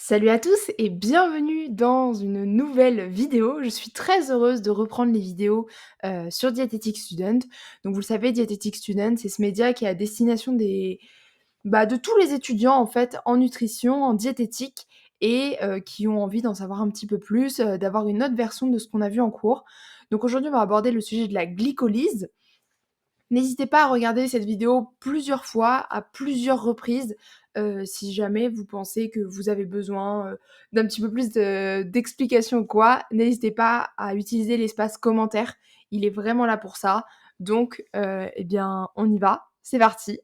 Salut à tous et bienvenue dans une nouvelle vidéo. Je suis très heureuse de reprendre les vidéos sur Dietetic Student. Donc vous le savez, Dietetic Student, c'est ce média qui est à destination de tous les étudiants en fait en nutrition, en diététique et qui ont envie d'en savoir un petit peu plus, d'avoir une autre version de ce qu'on a vu en cours. Donc aujourd'hui, on va aborder le sujet de la glycolyse. N'hésitez pas à regarder cette vidéo plusieurs fois, à plusieurs reprises, si jamais vous pensez que vous avez besoin, d'un petit peu plus d'explications ou quoi. N'hésitez pas à utiliser l'espace commentaire, il est vraiment là pour ça. Donc, eh bien, on y va, c'est parti!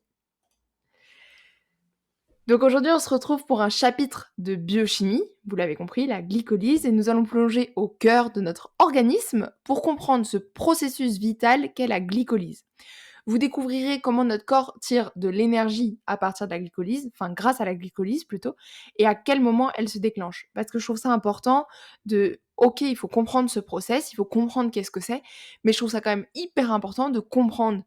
Donc aujourd'hui, on se retrouve pour un chapitre de biochimie, vous l'avez compris, la glycolyse, et nous allons plonger au cœur de notre organisme pour comprendre ce processus vital qu'est la glycolyse. Vous découvrirez comment notre corps tire de l'énergie à partir de la glycolyse, enfin grâce à la glycolyse plutôt, et à quel moment elle se déclenche. Parce que je trouve ça important ok, il faut comprendre ce process, il faut comprendre qu'est-ce que c'est, mais je trouve ça quand même hyper important de comprendre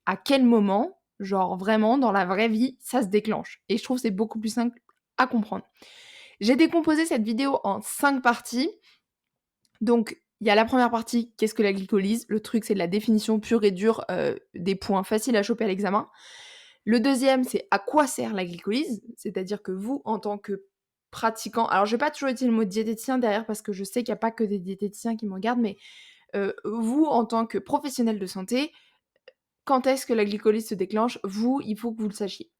à quel moment, genre vraiment dans la vraie vie, ça se déclenche. Et je trouve que c'est beaucoup plus simple à comprendre. J'ai décomposé cette vidéo en 5 parties. Donc, il y a la première partie, qu'est-ce que la glycolyse? Le truc, c'est de la définition pure et dure, des points faciles à choper à l'examen. Le deuxième, c'est à quoi sert la glycolyse? C'est-à-dire que vous, en tant que pratiquant, alors je vais pas toujours utiliser le mot diététicien derrière parce que je sais qu'il y a pas que des diététiciens qui me regardent, mais vous, en tant que professionnel de santé, quand est-ce que la glycolyse se déclenche? Vous, il faut que vous le sachiez.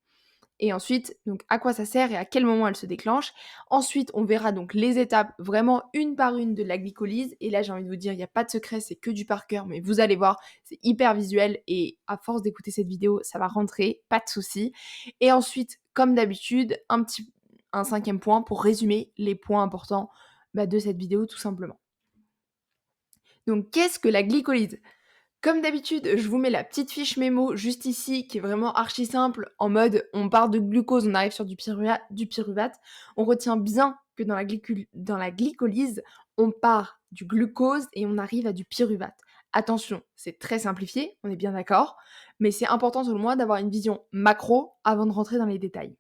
Et ensuite, donc à quoi ça sert et à quel moment elle se déclenche. Ensuite, on verra donc les étapes vraiment une par une de la glycolyse. Et là, j'ai envie de vous dire, il n'y a pas de secret, c'est que du par cœur, mais vous allez voir, c'est hyper visuel et à force d'écouter cette vidéo, ça va rentrer, pas de souci. Et ensuite, comme d'habitude, un cinquième point pour résumer les points importants de cette vidéo tout simplement. Donc, qu'est-ce que la glycolyse? Comme d'habitude, je vous mets la petite fiche mémo juste ici, qui est vraiment archi simple, en mode on part de glucose, on arrive sur du pyruvate. On retient bien que dans la glycolyse, on part du glucose et on arrive à du pyruvate. Attention, c'est très simplifié, on est bien d'accord, mais c'est important selon moi d'avoir une vision macro avant de rentrer dans les détails.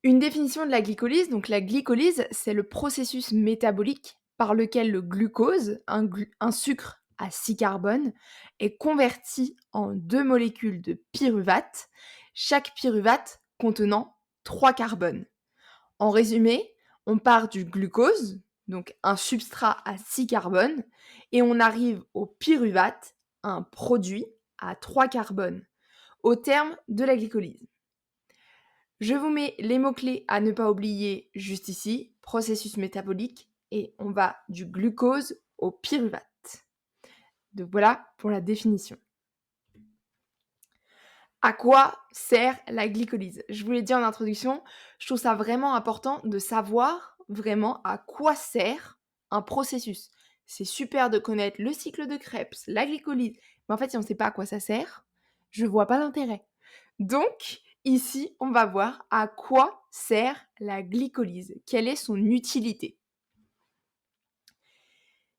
Une définition de la glycolyse, donc la glycolyse, c'est le processus métabolique par lequel le glucose, un sucre à 6 carbones, est converti en 2 molécules de pyruvate, chaque pyruvate contenant 3 carbones. En résumé, on part du glucose, donc un substrat à 6 carbones, et on arrive au pyruvate, un produit à 3 carbones, au terme de la glycolyse. Je vous mets les mots-clés à ne pas oublier juste ici, processus métabolique, et on va du glucose au pyruvate. Donc voilà pour la définition. À quoi sert la glycolyse? Je vous l'ai dit en introduction, je trouve ça vraiment important de savoir vraiment à quoi sert un processus. C'est super de connaître le cycle de Krebs, la glycolyse, mais en fait si on ne sait pas à quoi ça sert, je vois pas l'intérêt. Donc, ici, on va voir à quoi sert la glycolyse. Quelle est son utilité?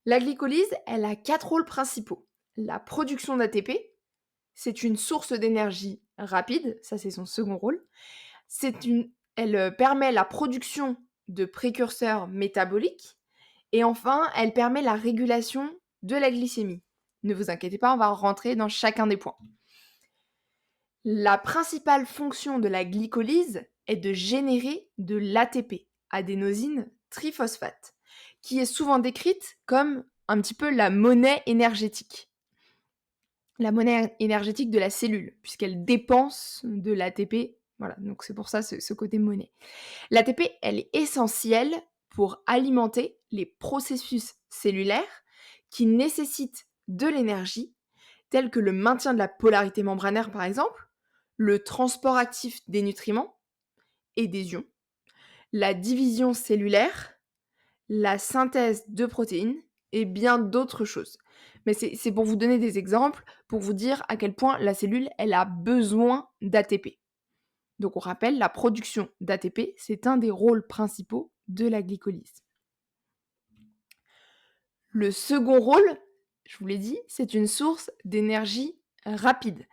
La glycolyse, elle a 4 rôles principaux. La production d'ATP, c'est une source d'énergie rapide, ça c'est son second rôle. Elle permet la production de précurseurs métaboliques. Et enfin, elle permet la régulation de la glycémie. Ne vous inquiétez pas, on va rentrer dans chacun des points. La principale fonction de la glycolyse est de générer de l'ATP, adénosine triphosphate, qui est souvent décrite comme un petit peu la monnaie énergétique. La monnaie énergétique de la cellule, puisqu'elle dépense de l'ATP. Voilà, donc c'est pour ça ce côté monnaie. L'ATP, elle est essentielle pour alimenter les processus cellulaires qui nécessitent de l'énergie, tels que le maintien de la polarité membranaire par exemple, le transport actif des nutriments et des ions, la division cellulaire, la synthèse de protéines et bien d'autres choses. Mais c'est pour vous donner des exemples, pour vous dire à quel point la cellule, elle a besoin d'ATP. Donc on rappelle, la production d'ATP, c'est un des rôles principaux de la glycolyse. Le second rôle, je vous l'ai dit, c'est une source d'énergie rapide.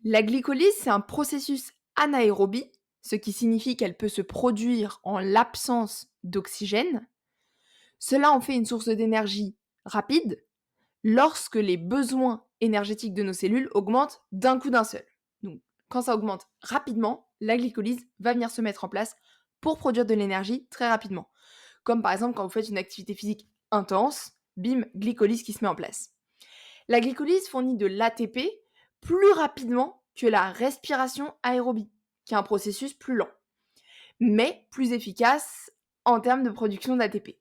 La glycolyse, c'est un processus anaérobie ce qui signifie qu'elle peut se produire en l'absence d'oxygène. Cela en fait une source d'énergie rapide lorsque les besoins énergétiques de nos cellules augmentent d'un coup d'un seul. Donc, quand ça augmente rapidement, la glycolyse va venir se mettre en place pour produire de l'énergie très rapidement. Comme par exemple quand vous faites une activité physique intense, bim, glycolyse qui se met en place. La glycolyse fournit de l'ATP plus rapidement que la respiration aérobie, qui est un processus plus lent, mais plus efficace en termes de production d'ATP.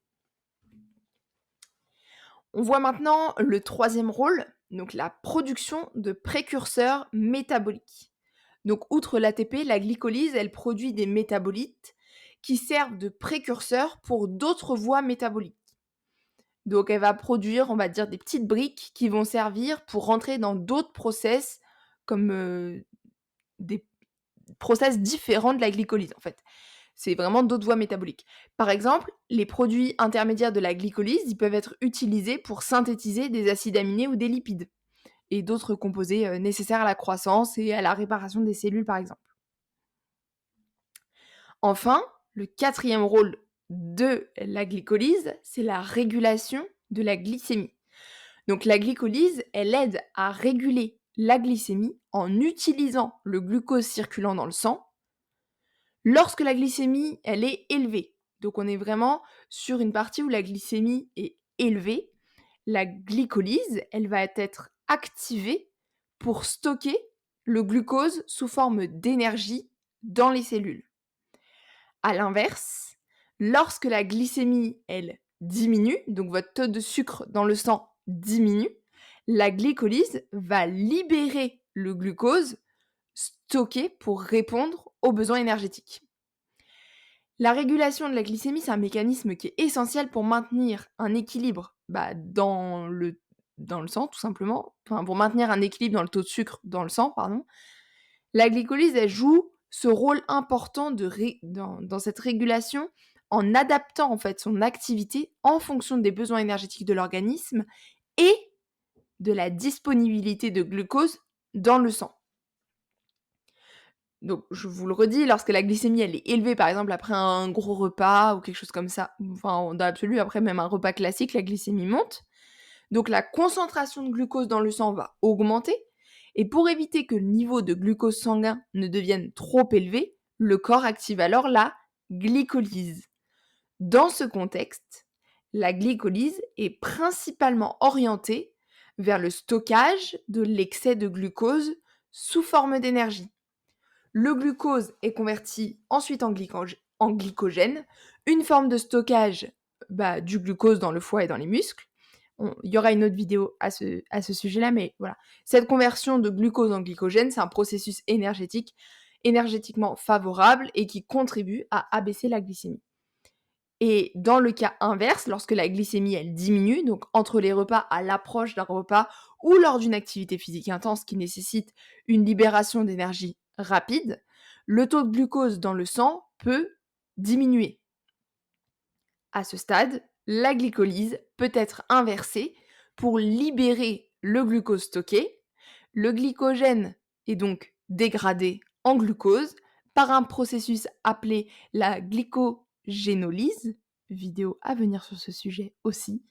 On voit maintenant le troisième rôle, donc la production de précurseurs métaboliques. Donc outre l'ATP, la glycolyse, elle produit des métabolites qui servent de précurseurs pour d'autres voies métaboliques. Donc elle va produire, on va dire, des petites briques qui vont servir pour rentrer dans d'autres process, comme des process différents de la glycolyse en fait. C'est vraiment d'autres voies métaboliques. Par exemple, les produits intermédiaires de la glycolyse, ils peuvent être utilisés pour synthétiser des acides aminés ou des lipides et d'autres composés nécessaires à la croissance et à la réparation des cellules par exemple. Enfin, le quatrième rôle de la glycolyse, c'est la régulation de la glycémie. Donc la glycolyse, elle aide à réguler la glycémie en utilisant le glucose circulant dans le sang lorsque la glycémie, elle est élevée. Donc on est vraiment sur une partie où la glycémie est élevée. La glycolyse, elle va être activée pour stocker le glucose sous forme d'énergie dans les cellules. À l'inverse, lorsque la glycémie, elle diminue, donc votre taux de sucre dans le sang diminue, la glycolyse va libérer le glucose stocké pour répondre aux besoins énergétiques. La régulation de la glycémie, c'est un mécanisme qui est essentiel pour maintenir un équilibre dans le sang, tout simplement. Enfin, pour maintenir un équilibre dans le taux de sucre dans le sang, pardon. La glycolyse, elle joue ce rôle important dans cette régulation en adaptant en fait son activité en fonction des besoins énergétiques de l'organisme et de la disponibilité de glucose dans le sang. Donc, je vous le redis, lorsque la glycémie elle est élevée, par exemple après un gros repas ou quelque chose comme ça, enfin dans l'absolu, après même un repas classique, la glycémie monte. Donc la concentration de glucose dans le sang va augmenter. Et pour éviter que le niveau de glucose sanguin ne devienne trop élevé, le corps active alors la glycolyse. Dans ce contexte, la glycolyse est principalement orientée vers le stockage de l'excès de glucose sous forme d'énergie. Le glucose est converti ensuite en glycogène, une forme de stockage du glucose dans le foie et dans les muscles. Il y aura une autre vidéo à ce sujet-là, mais voilà. Cette conversion de glucose en glycogène, c'est un processus énergétiquement favorable et qui contribue à abaisser la glycémie. Et dans le cas inverse, lorsque la glycémie, elle diminue, donc entre les repas, à l'approche d'un repas ou lors d'une activité physique intense qui nécessite une libération d'énergie rapide, le taux de glucose dans le sang peut diminuer. À ce stade, la glycolyse peut être inversée pour libérer le glucose stocké. Le glycogène est donc dégradé en glucose par un processus appelé la glycogénolyse, vidéo à venir sur ce sujet aussi,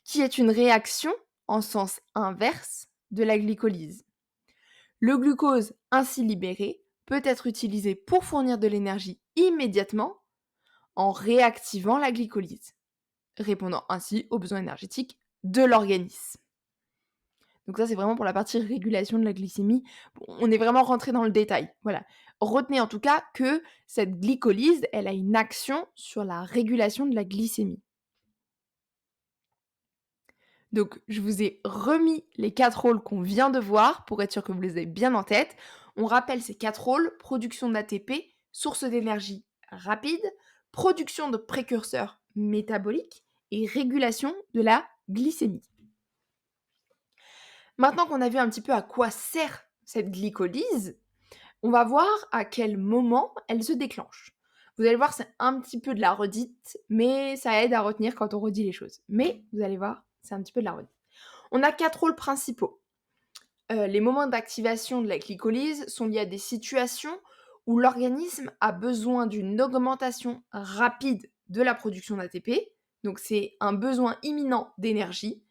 qui est une réaction en sens inverse de la glycolyse. Le glucose ainsi libéré peut être utilisé pour fournir de l'énergie immédiatement en réactivant la glycolyse, répondant ainsi aux besoins énergétiques de l'organisme. Donc ça, c'est vraiment pour la partie régulation de la glycémie. On est vraiment rentré dans le détail. Voilà. Retenez en tout cas que cette glycolyse, elle a une action sur la régulation de la glycémie. Donc, je vous ai remis les 4 rôles qu'on vient de voir pour être sûr que vous les avez bien en tête. On rappelle ces 4 rôles: production d'ATP, source d'énergie rapide, production de précurseurs métaboliques et régulation de la glycémie. Maintenant qu'on a vu un petit peu à quoi sert cette glycolyse, on va voir à quel moment elle se déclenche. Vous allez voir, c'est un petit peu de la redite, mais ça aide à retenir quand on redit les choses. Mais vous allez voir, c'est un petit peu de la redite. On a 4 rôles principaux. Les moments d'activation de la glycolyse sont liés à des situations où l'organisme a besoin d'une augmentation rapide de la production d'ATP. Donc c'est un besoin imminent d'énergie.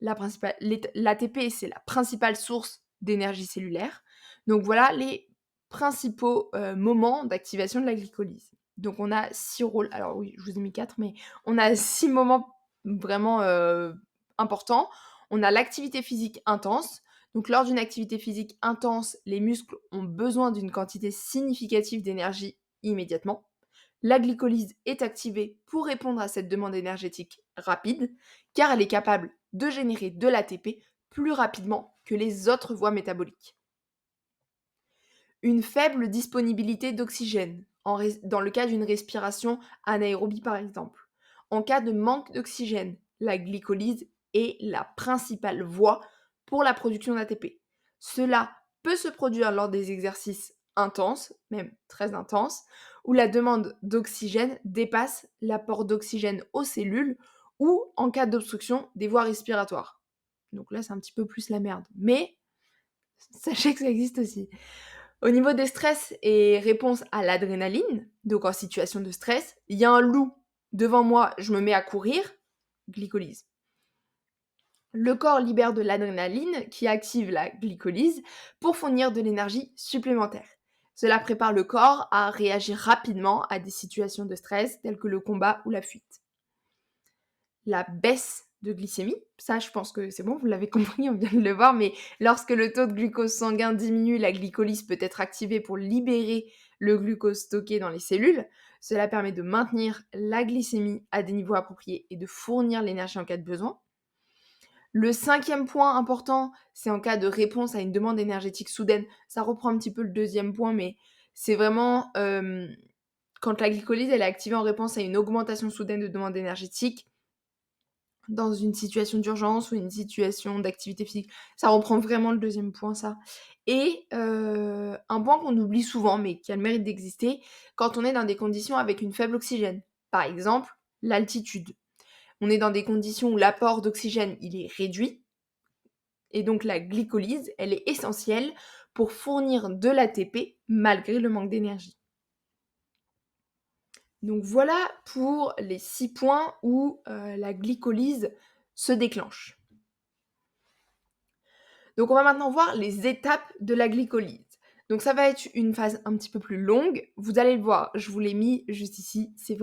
L'ATP, c'est la principale source d'énergie cellulaire. Donc voilà les principaux moments d'activation de la glycolyse. Donc on a 6 rôles. Alors oui, je vous ai mis 4, mais on a 6 moments vraiment importants. On a l'activité physique intense. Donc lors d'une activité physique intense, les muscles ont besoin d'une quantité significative d'énergie immédiatement. La glycolyse est activée pour répondre à cette demande énergétique rapide, car elle est capable de générer de l'ATP plus rapidement que les autres voies métaboliques. Une faible disponibilité d'oxygène, dans le cas d'une respiration anaérobie par exemple. En cas de manque d'oxygène, la glycolyse est la principale voie pour la production d'ATP. Cela peut se produire lors des exercices intenses, même très intenses, où la demande d'oxygène dépasse l'apport d'oxygène aux cellules ou en cas d'obstruction des voies respiratoires. Donc là, c'est un petit peu plus la merde. Mais sachez que ça existe aussi. Au niveau des stress et réponse à l'adrénaline, donc en situation de stress, il y a un loup devant moi, je me mets à courir, glycolyse. Le corps libère de l'adrénaline qui active la glycolyse pour fournir de l'énergie supplémentaire. Cela prépare le corps à réagir rapidement à des situations de stress telles que le combat ou la fuite. La baisse de glycémie, ça je pense que c'est bon, vous l'avez compris, on vient de le voir, mais lorsque le taux de glucose sanguin diminue, la glycolyse peut être activée pour libérer le glucose stocké dans les cellules. Cela permet de maintenir la glycémie à des niveaux appropriés et de fournir l'énergie en cas de besoin. Le 5e point important, c'est en cas de réponse à une demande énergétique soudaine. Ça reprend un petit peu le 2e point, mais c'est vraiment quand la glycolyse elle est activée en réponse à une augmentation soudaine de demande énergétique, dans une situation d'urgence ou une situation d'activité physique. Ça reprend vraiment le 2e point, ça. Et un point qu'on oublie souvent, mais qui a le mérite d'exister, quand on est dans des conditions avec une faible oxygène. Par exemple, l'altitude. On est dans des conditions où l'apport d'oxygène, il est réduit. Et donc la glycolyse, elle est essentielle pour fournir de l'ATP malgré le manque d'énergie. Donc voilà pour les 6 points où la glycolyse se déclenche. Donc on va maintenant voir les étapes de la glycolyse. Donc ça va être une phase un petit peu plus longue. Vous allez le voir, je vous l'ai mis juste ici. C'est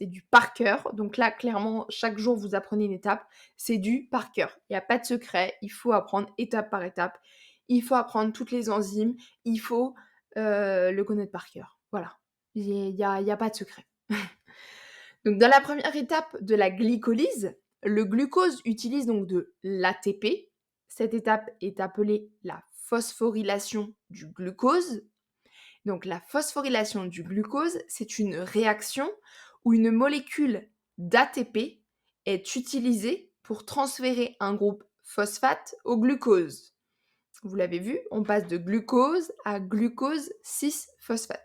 du par cœur. Donc là, clairement, chaque jour, vous apprenez une étape. C'est du par cœur. Il n'y a pas de secret. Il faut apprendre étape par étape. Il faut apprendre toutes les enzymes. Il faut le connaître par cœur. Voilà. Il n'y a pas de secret. Donc dans la première étape de la glycolyse, le glucose utilise donc de l'ATP. Cette étape est appelée la phosphorylation du glucose. Donc la phosphorylation du glucose, c'est une réaction où une molécule d'ATP est utilisée pour transférer un groupe phosphate au glucose. Vous l'avez vu, on passe de glucose à glucose 6-phosphate.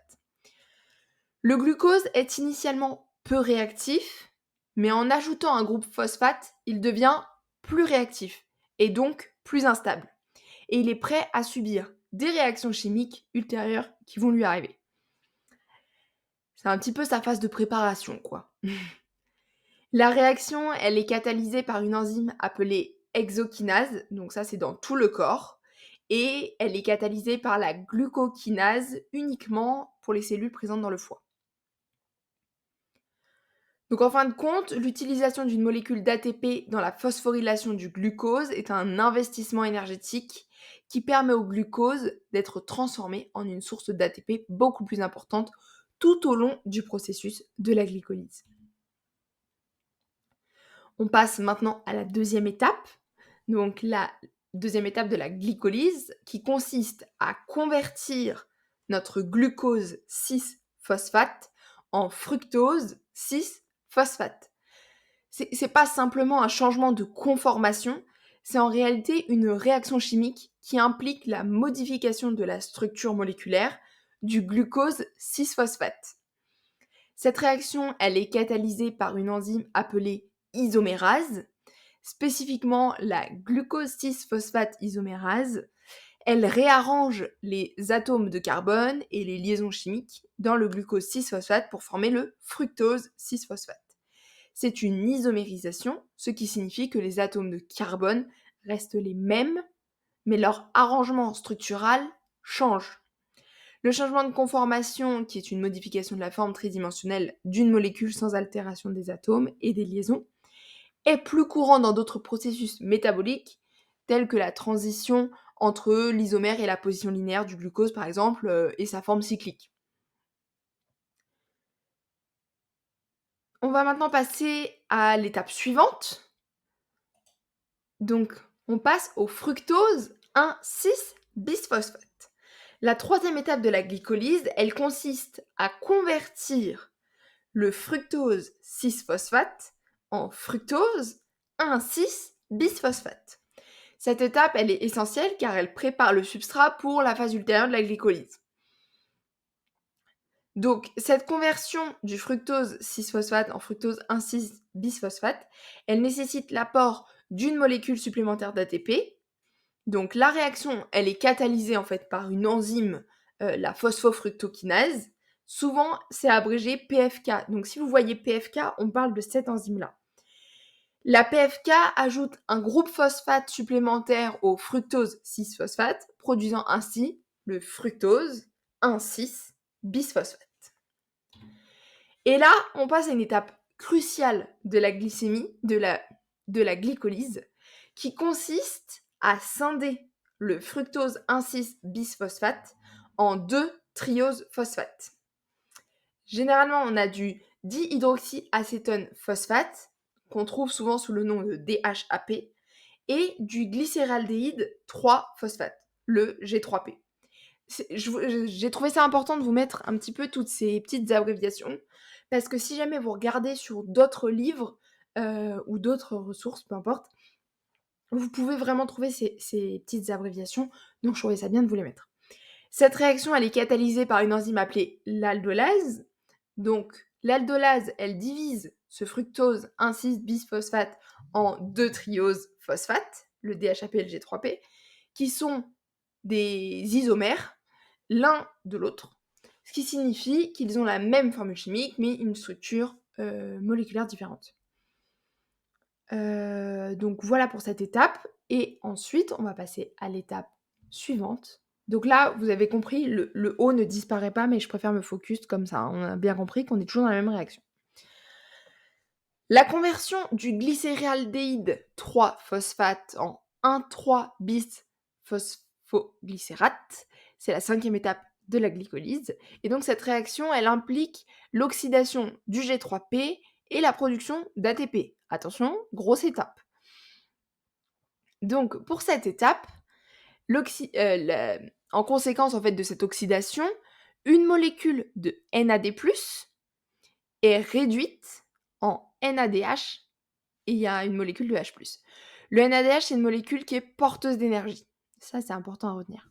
Le glucose est initialement peu réactif, mais en ajoutant un groupe phosphate, il devient plus réactif et donc plus instable. Et il est prêt à subir des réactions chimiques ultérieures qui vont lui arriver. C'est un petit peu sa phase de préparation, quoi. La réaction, elle est catalysée par une enzyme appelée hexokinase, donc ça c'est dans tout le corps, et elle est catalysée par la glucokinase uniquement pour les cellules présentes dans le foie. Donc en fin de compte, l'utilisation d'une molécule d'ATP dans la phosphorylation du glucose est un investissement énergétique qui permet au glucose d'être transformé en une source d'ATP beaucoup plus importante tout au long du processus de la glycolyse. On passe maintenant à la deuxième étape, donc la deuxième étape de la glycolyse qui consiste à convertir notre glucose 6-phosphate en fructose 6-phosphate. C'est pas simplement un changement de conformation, c'est en réalité une réaction chimique qui implique la modification de la structure moléculaire du glucose 6-phosphate. Cette réaction, elle est catalysée par une enzyme appelée isomérase, spécifiquement la glucose 6-phosphate isomérase. Elle réarrange les atomes de carbone et les liaisons chimiques dans le glucose 6-phosphate pour former le fructose 6-phosphate. C'est une isomérisation, ce qui signifie que les atomes de carbone restent les mêmes, mais leur arrangement structural change. Le changement de conformation, qui est une modification de la forme tridimensionnelle d'une molécule sans altération des atomes et des liaisons, est plus courant dans d'autres processus métaboliques, tels que la transition entre l'isomère et la position linéaire du glucose, par exemple, et sa forme cyclique. On va maintenant passer à l'étape suivante. Donc, on passe au fructose 1,6-bisphosphate. La troisième étape de la glycolyse, elle consiste à convertir le fructose 6-phosphate en fructose 1,6-bisphosphate. Cette étape, elle est essentielle car elle prépare le substrat pour la phase ultérieure de la glycolyse. Donc, cette conversion du fructose 6-phosphate en fructose 1,6-bisphosphate, elle nécessite l'apport d'une molécule supplémentaire d'ATP. Donc, la réaction, elle est catalysée en fait par une enzyme, la phosphofructokinase. Souvent, c'est abrégé PFK. Donc, si vous voyez PFK, on parle de cette enzyme-là. La PFK ajoute un groupe phosphate supplémentaire au fructose 6-phosphate, produisant ainsi le fructose 1,6-bisphosphate. Et là, on passe à une étape cruciale de la glycémie, de la glycolyse, qui consiste à scinder le fructose 1,6-bisphosphate en 2 trioses phosphate. Généralement, on a du dihydroxyacétone phosphate, qu'on trouve souvent sous le nom de DHAP, et du glycéraldéhyde 3-phosphate, le G3P. J'ai trouvé ça important de vous mettre un petit peu toutes ces petites abréviations, parce que si jamais vous regardez sur d'autres livres ou d'autres ressources, peu importe, vous pouvez vraiment trouver ces petites abréviations, donc je trouvais ça bien de vous les mettre. Cette réaction, elle est catalysée par une enzyme appelée l'aldolase. Donc, l'aldolase, elle divise ce fructose 1,6-bisphosphate en 2 trioses phosphate, le DHAP et le G3P, qui sont des isomères, l'un de l'autre, ce qui signifie qu'ils ont la même formule chimique, mais une structure moléculaire différente. Donc voilà pour cette étape, et ensuite on va passer à l'étape suivante. Donc là, vous avez compris, le O ne disparaît pas, mais je préfère me focus comme ça. On a bien compris qu'on est toujours dans la même réaction. La conversion du glycéraldéhyde 3-phosphate en 1,3-bis-phosphoglycérate, c'est la 5e étape de la glycolyse. Et donc cette réaction, elle implique l'oxydation du G3P et la production d'ATP. Attention, grosse étape. Donc pour cette étape, en conséquence en fait de cette oxydation, une molécule de NAD+ est réduite en NADH et il y a une molécule de H+. Le NADH, c'est une molécule qui est porteuse d'énergie. Ça, c'est important à retenir.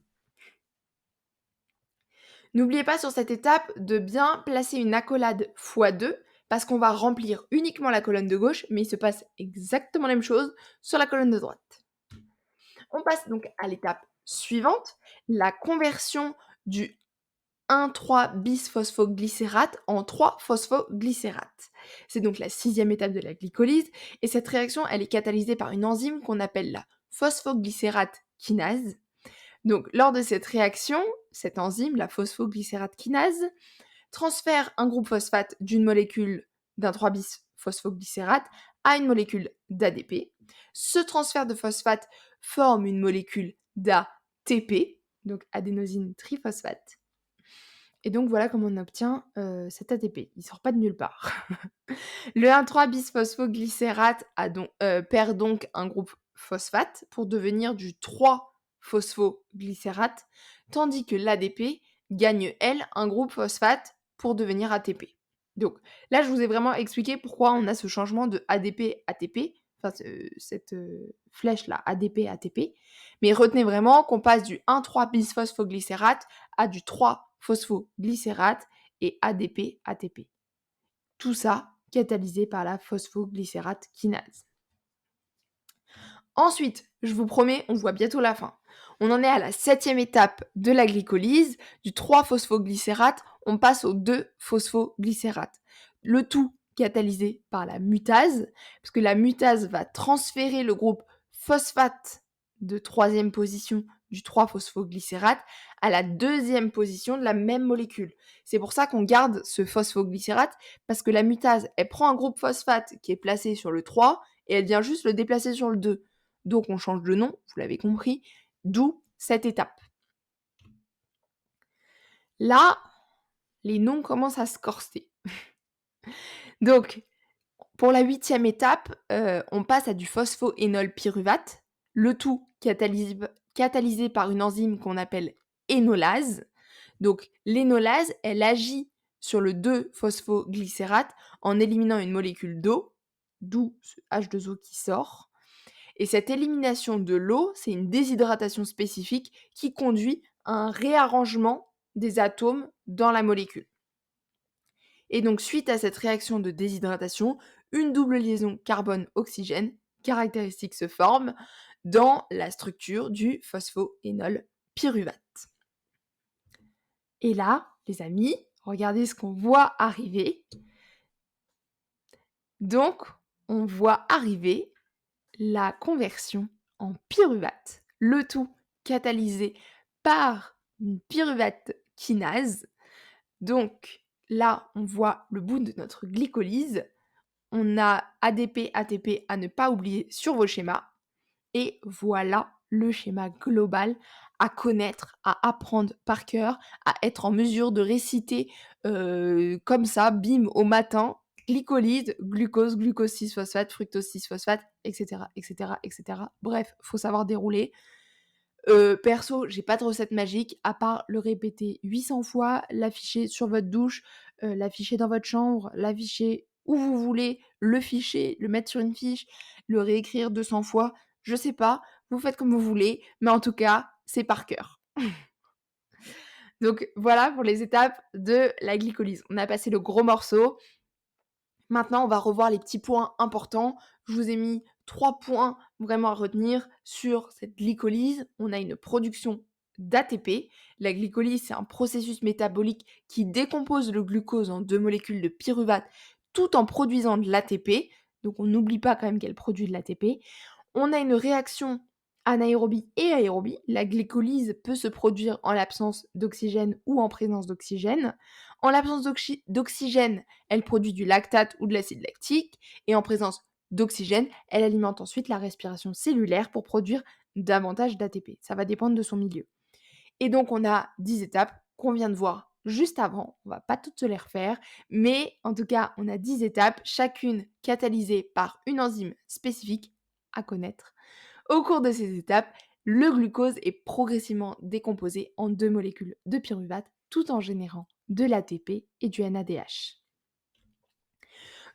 N'oubliez pas sur cette étape de bien placer une accolade x2 parce qu'on va remplir uniquement la colonne de gauche, mais il se passe exactement la même chose sur la colonne de droite. On passe donc à l'étape suivante, la conversion du 1,3-bisphosphoglycérate en 3-phosphoglycérate. C'est donc la 6e étape de la glycolyse, et cette réaction, elle est catalysée par une enzyme qu'on appelle la phosphoglycérate kinase. Donc, lors de cette réaction, cette enzyme, la phosphoglycérate kinase, transfère un groupe phosphate d'une molécule d'un 3-bis-phosphoglycérate à une molécule d'ADP. Ce transfert de phosphate forme une molécule d'ATP, donc adénosine triphosphate. Et donc voilà comment on obtient cet ATP. Il sort pas de nulle part. Le 1,3-bisphosphoglycérate perd donc un groupe phosphate pour devenir du 3-phosphoglycérate, tandis que l'ADP gagne, elle, un groupe phosphate pour devenir ATP. Donc là, je vous ai vraiment expliqué pourquoi on a ce changement de ADP-ATP, enfin cette flèche-là, ADP-ATP. Mais retenez vraiment qu'on passe du 1,3-bisphosphoglycérate à du 3-phosphoglycérate et ADP-ATP. Tout ça catalysé par la phosphoglycérate kinase. Ensuite, je vous promets, on voit bientôt la fin. On en est à la 7e étape de la glycolyse. Du 3-phosphoglycérate, on passe au 2-phosphoglycérate. Le tout catalysé par la mutase, puisque la mutase va transférer le groupe phosphate de 3e position du 3-phosphoglycérate à la 2e position de la même molécule. C'est pour ça qu'on garde ce phosphoglycérate, parce que la mutase, elle prend un groupe phosphate qui est placé sur le 3 et elle vient juste le déplacer sur le 2. Donc on change de nom, vous l'avez compris, d'où cette étape. Là, les noms commencent à se corser. Donc, pour la 8e étape, on passe à du phosphoénolpyruvate, le tout catalysé par une enzyme qu'on appelle énolase. Donc l'énolase, elle agit sur le 2-phosphoglycérate en éliminant une molécule d'eau, d'où ce H2O qui sort. Et cette élimination de l'eau, c'est une déshydratation spécifique qui conduit à un réarrangement des atomes dans la molécule. Et donc, suite à cette réaction de déshydratation, une double liaison carbone-oxygène caractéristique se forme dans la structure du phosphoénolpyruvate. Et là, les amis, regardez ce qu'on voit arriver. Donc, on voit arriver la conversion en pyruvate, le tout catalysé par une pyruvate kinase. Donc là, on voit le bout de notre glycolyse. On a ADP, ATP à ne pas oublier sur vos schémas. Et voilà le schéma global à connaître, à apprendre par cœur, à être en mesure de réciter comme ça, bim, au matin, glycolyse, glucose, glucose 6-phosphate, fructose 6-phosphate, etc., etc., etc. Bref, faut savoir dérouler. Perso, j'ai pas de recette magique, à part le répéter 800 fois, l'afficher sur votre douche, l'afficher dans votre chambre, l'afficher où vous voulez, le ficher, le mettre sur une fiche, le réécrire 200 fois, je sais pas, vous faites comme vous voulez, mais en tout cas, c'est par cœur. Donc voilà pour les étapes de la glycolyse. On a passé le gros morceau. Maintenant, on va revoir les petits points importants. Je vous ai mis 3 points vraiment à retenir sur cette glycolyse. On a une production d'ATP. La glycolyse, c'est un processus métabolique qui décompose le glucose en 2 molécules de pyruvate tout en produisant de l'ATP. Donc on n'oublie pas quand même qu'elle produit de l'ATP. On a une réaction anaérobie et aérobie. La glycolyse peut se produire en l'absence d'oxygène ou en présence d'oxygène. En l'absence d'oxygène, elle produit du lactate ou de l'acide lactique. Et en présence d'oxygène, elle alimente ensuite la respiration cellulaire pour produire davantage d'ATP. Ça va dépendre de son milieu. Et donc, on a 10 étapes qu'on vient de voir juste avant. On va pas toutes se les refaire, mais en tout cas, on a 10 étapes, chacune catalysée par une enzyme spécifique à connaître. Au cours de ces étapes, le glucose est progressivement décomposé en 2 molécules de pyruvate tout en générant de l'ATP et du NADH.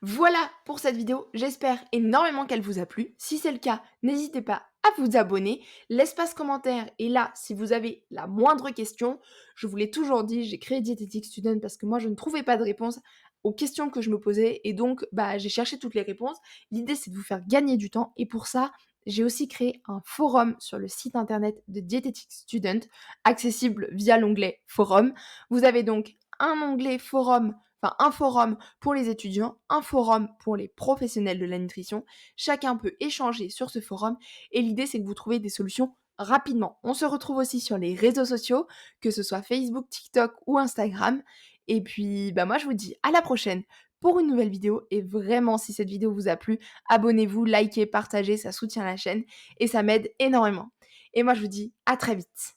Voilà pour cette vidéo, j'espère énormément qu'elle vous a plu. Si c'est le cas, n'hésitez pas à vous abonner. L'espace commentaire est là si vous avez la moindre question. Je vous l'ai toujours dit, j'ai créé Dietetic Student parce que moi je ne trouvais pas de réponse aux questions que je me posais et donc j'ai cherché toutes les réponses. L'idée c'est de vous faire gagner du temps et pour ça, j'ai aussi créé un forum sur le site internet de Dietetic Student, accessible via l'onglet forum. Vous avez donc un onglet forum, enfin un forum pour les étudiants, un forum pour les professionnels de la nutrition. Chacun peut échanger sur ce forum et l'idée c'est que vous trouvez des solutions rapidement. On se retrouve aussi sur les réseaux sociaux, que ce soit Facebook, TikTok ou Instagram. Et puis moi je vous dis à la prochaine pour une nouvelle vidéo et vraiment si cette vidéo vous a plu, abonnez-vous, likez, partagez, ça soutient la chaîne et ça m'aide énormément. Et moi je vous dis à très vite.